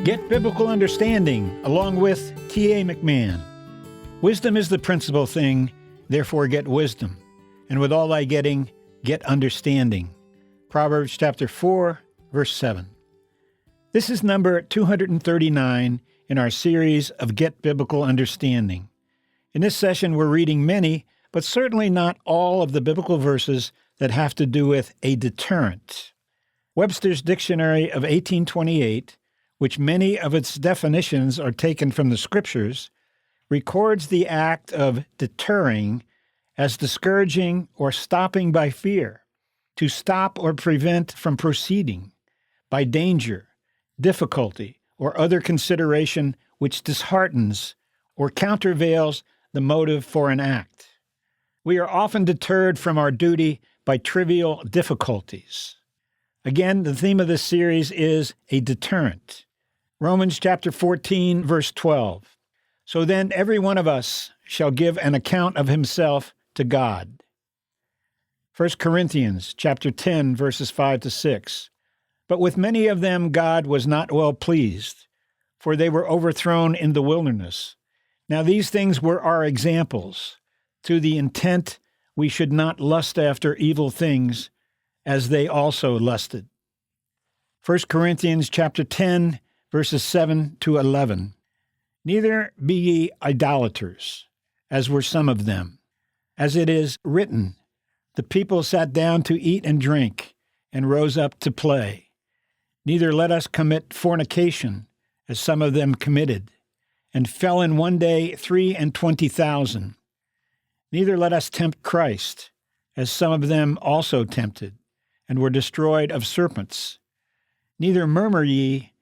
Get biblical understanding along with T.A. McMahon. Wisdom is the principal thing, therefore get wisdom. And with all thy getting, get understanding. Proverbs chapter 4, verse 7. This is number 239 in our series of Get Biblical Understanding. In this session, we're reading many, but certainly not all of the biblical verses that have to do with a deterrent. Webster's Dictionary of 1828, which many of its definitions are taken from the Scriptures, records the act of deterring as discouraging or stopping by fear, to stop or prevent from proceeding, by danger, difficulty, or other consideration which disheartens or countervails the motive for an act. We are often deterred from our duty by trivial difficulties. Again, the theme of this series is a deterrent. Romans chapter 14, verse 12. So then every one of us shall give an account of himself to God. 1 Corinthians chapter 10, verses 5 to 6. But with many of them God was not well pleased, for they were overthrown in the wilderness. Now these things were our examples, to the intent we should not lust after evil things, as they also lusted. 1 Corinthians chapter 10, verses 7 to 11. Neither be ye idolaters, as were some of them. As it is written, the people sat down to eat and drink, and rose up to play. Neither let us commit fornication, as some of them committed, and fell in one day 23,000. Neither let us tempt Christ, as some of them also tempted, and were destroyed of serpents. Neither murmur ye,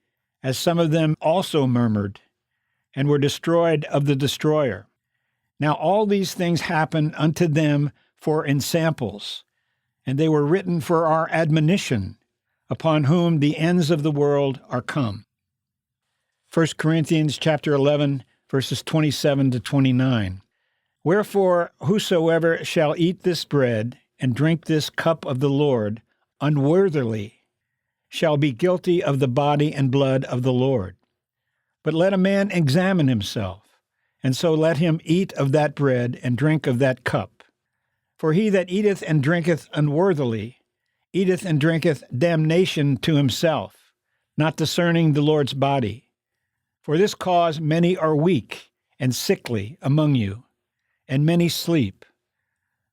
as some of them also murmured, and were destroyed of the destroyer. Now all these things happen unto them for ensamples, and they were written for our admonition, upon whom the ends of the world are come. 1 Corinthians chapter 11, verses 27 to 29. Wherefore whosoever shall eat this bread and drink this cup of the Lord unworthily shall be guilty of the body and blood of the Lord. But let a man examine himself, and so let him eat of that bread and drink of that cup. For he that eateth and drinketh unworthily eateth and drinketh damnation to himself, not discerning the Lord's body. For this cause many are weak and sickly among you, and many sleep.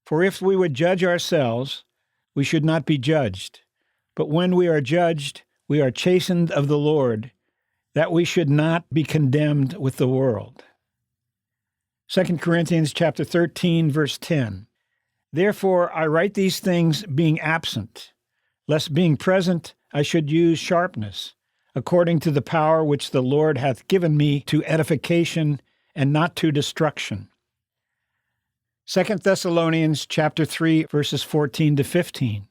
For if we would judge ourselves, we should not be judged. But when we are judged, we are chastened of the Lord, that we should not be condemned with the world. 2 Corinthians chapter 13, verse 10. Therefore I write these things being absent, lest being present I should use sharpness, according to the power which the Lord hath given me to edification and not to destruction. 2 Thessalonians chapter 3, verses 14 to 15.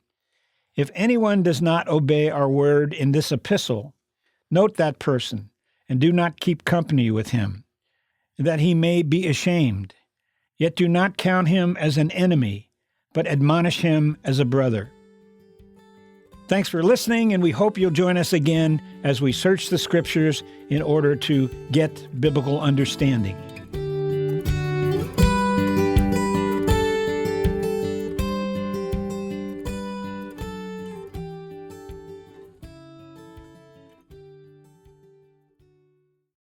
If anyone does not obey our word in this epistle, note that person, and do not keep company with him, that he may be ashamed. Yet do not count him as an enemy, but admonish him as a brother. Thanks for listening, and we hope you'll join us again as we search the Scriptures in order to get biblical understanding.